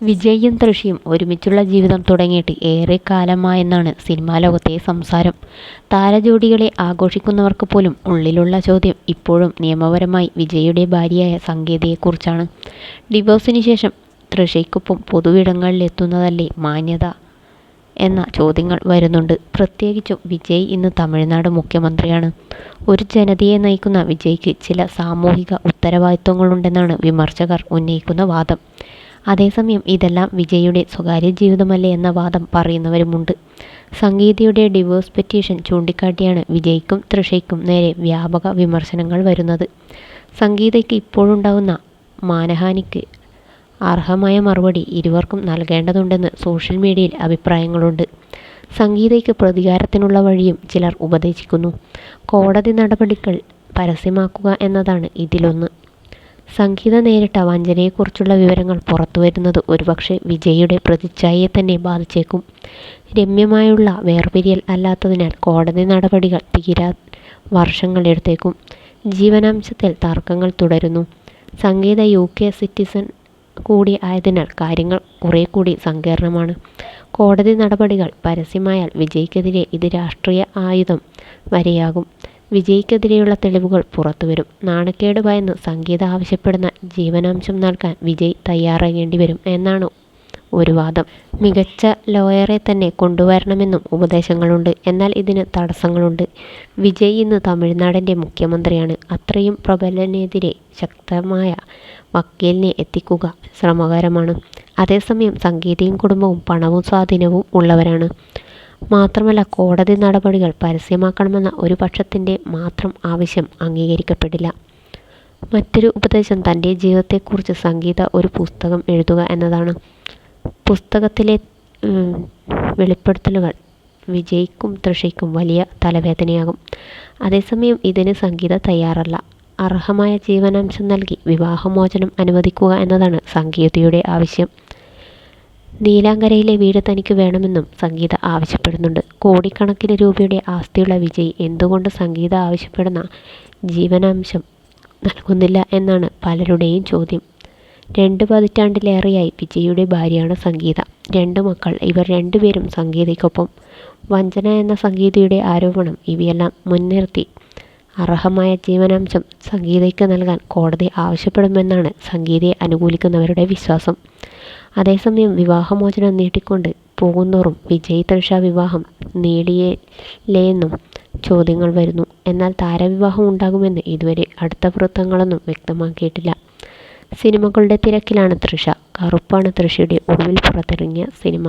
വിജയും തൃഷയും ഒരുമിച്ചുള്ള ജീവിതം തുടങ്ങിയിട്ട് ഏറെക്കാലമായെന്നാണ് സിനിമാ ലോകത്തെ സംസാരം. താരജോഡികളെ ആഘോഷിക്കുന്നവർക്ക് പോലും ഉള്ളിലുള്ള ചോദ്യം ഇപ്പോഴും നിയമപരമായി വിജയുടെ ഭാര്യയായ സംഗീതയെക്കുറിച്ചാണ്. ഡിവോഴ്സിന് ശേഷം തൃഷയ്ക്കൊപ്പം പൊതുവിടങ്ങളിലെത്തുന്നതല്ലേ മാന്യത എന്ന ചോദ്യങ്ങൾ വരുന്നുണ്ട്. പ്രത്യേകിച്ചും വിജയ് ഇന്ന് തമിഴ്നാട് മുഖ്യമന്ത്രിയാണ്. ഒരു ജനതയെ നയിക്കുന്ന വിജയ്ക്ക് ചില സാമൂഹിക ഉത്തരവാദിത്വങ്ങളുണ്ടെന്നാണ് വിമർശകർ ഉന്നയിക്കുന്ന വാദം. അതേസമയം ഇതെല്ലാം വിജയുടെ സ്വകാര്യ ജീവിതമല്ലേ എന്ന വാദം പറയുന്നവരുമുണ്ട്. സംഗീതയുടെ ഡിവോഴ്സ് പെറ്റീഷൻ ചൂണ്ടിക്കാട്ടിയാണ് വിജയ്ക്കും തൃഷയ്ക്കും നേരെ വ്യാപക വിമർശനങ്ങൾ വരുന്നത്. സംഗീതയ്ക്ക് ഇപ്പോഴുണ്ടാകുന്ന മാനഹാനിക്ക് അർഹമായ മറുപടി ഇരുവർക്കും നൽകേണ്ടതുണ്ടെന്ന് സോഷ്യൽ മീഡിയയിൽ അഭിപ്രായങ്ങളുണ്ട്. സംഗീതയ്ക്ക് പ്രതികാരത്തിനുള്ള വഴിയും ചിലർ ഉപദേശിക്കുന്നു. കോടതി നടപടികൾ പരസ്യമാക്കുക എന്നതാണ് ഇതിലൊന്ന്. സംഗീത നേരിട്ട വഞ്ചനയെക്കുറിച്ചുള്ള വിവരങ്ങൾ പുറത്തുവരുന്നത് ഒരുപക്ഷെ വിജയുടെ പ്രതിച്ഛായയെ തന്നെ ബാധിച്ചേക്കും. രമ്യമായുള്ള വേർപിരിയൽ അല്ലാത്തതിനാൽ കോടതി നടപടികൾ തീരാൻ വർഷങ്ങൾ എടുത്തേക്കും. ജീവനാംശത്തിൽ തർക്കങ്ങൾ തുടരുന്നു. സംഗീത UK സിറ്റിസൺ കൂടി ആയതിനാൽ കാര്യങ്ങൾ കുറെ കൂടി സങ്കീർണമാണ്. കോടതി നടപടികൾ പരസ്യമായാൽ വിജയ്ക്കെതിരെ ഇത് രാഷ്ട്രീയ ആയുധം വരെയാകും. വിജയ്ക്കെതിരെയുള്ള തെളിവുകൾ പുറത്തുവരും. നാണക്കേട് ഭയന്ന് സംഗീത ആവശ്യപ്പെടുന്ന ജീവനാംശം നൽകാൻ വിജയ് തയ്യാറാകേണ്ടി വരും എന്നാണ് ഒരു വാദം. മികച്ച ലോയറെ തന്നെ കൊണ്ടുവരണമെന്നും ഉപദേശങ്ങളുണ്ട്. എന്നാൽ ഇതിന് തടസ്സങ്ങളുണ്ട്. വിജയ് ഇന്ന് തമിഴ്നാടിൻ്റെ മുഖ്യമന്ത്രിയാണ്. അത്രയും പ്രബലനെതിരെ ശക്തമായ വക്കീലിനെ എത്തിക്കുക ശ്രമകരമാണ്. അതേസമയം സംഗീതയും കുടുംബവും പണവും സ്വാധീനവും ഉള്ളവരാണ്. മാത്രമല്ല കോടതി നടപടികൾ പരസ്യമാക്കണമെന്ന ഒരു പക്ഷത്തിൻ്റെ മാത്രം ആവശ്യം അംഗീകരിക്കപ്പെടില്ല. മറ്റൊരു ഉപദേശം തൻ്റെ ജീവിതത്തെക്കുറിച്ച് സംഗീത ഒരു പുസ്തകം എഴുതുക എന്നതാണ്. പുസ്തകത്തിലെ വെളിപ്പെടുത്തലുകൾ വിജയ്ക്കും തൃഷയ്ക്കും വലിയ തലവേദനയാകും. അതേസമയം ഇതിന് സംഗീത തയ്യാറല്ല. അർഹമായ ജീവനാംശം നൽകി വിവാഹമോചനം അനുവദിക്കുക എന്നതാണ് സംഗീതയുടെ ആവശ്യം. നീലാങ്കരയിലെ വീട് തനിക്ക് വേണമെന്നും സംഗീത ആവശ്യപ്പെടുന്നുണ്ട്. കോടിക്കണക്കിന് രൂപയുടെ ആസ്തിയുള്ള വിജയ് എന്തുകൊണ്ട് സംഗീത ആവശ്യപ്പെടുന്ന ജീവനാംശം നൽകുന്നില്ല എന്നാണ് പലരുടെയും ചോദ്യം. 2 പതിറ്റാണ്ടിലേറെയായി വിജയുടെ ഭാര്യയാണ് സംഗീത. 2 മക്കൾ. ഇവർ രണ്ടുപേരും സംഗീതയ്ക്കൊപ്പം. വഞ്ചന എന്ന സംഗീതയുടെ ആരോപണം ഇവയെല്ലാം മുൻനിർത്തി അർഹമായ ജീവനാംശം സംഗീതയ്ക്ക് നൽകാൻ കോടതി ആവശ്യപ്പെടുമെന്നാണ് സംഗീതയെ അനുകൂലിക്കുന്നവരുടെ വിശ്വാസം. അതേസമയം വിവാഹമോചനം നീട്ടിക്കൊണ്ട് പോകുന്തോറും വിജയ് തൃഷ വിവാഹം നീളിയില്ലേയെന്നും ചോദ്യങ്ങൾ വരുന്നു. എന്നാൽ താരവിവാഹം ഉണ്ടാകുമെന്ന് ഇതുവരെ അടുത്ത വൃത്തങ്ങളൊന്നും വ്യക്തമാക്കിയിട്ടില്ല. സിനിമകളുടെ തിരക്കിലാണ് തൃഷ. കറുപ്പാണ് തൃഷയുടെ ഒടുവിൽ പുറത്തിറങ്ങിയ സിനിമ.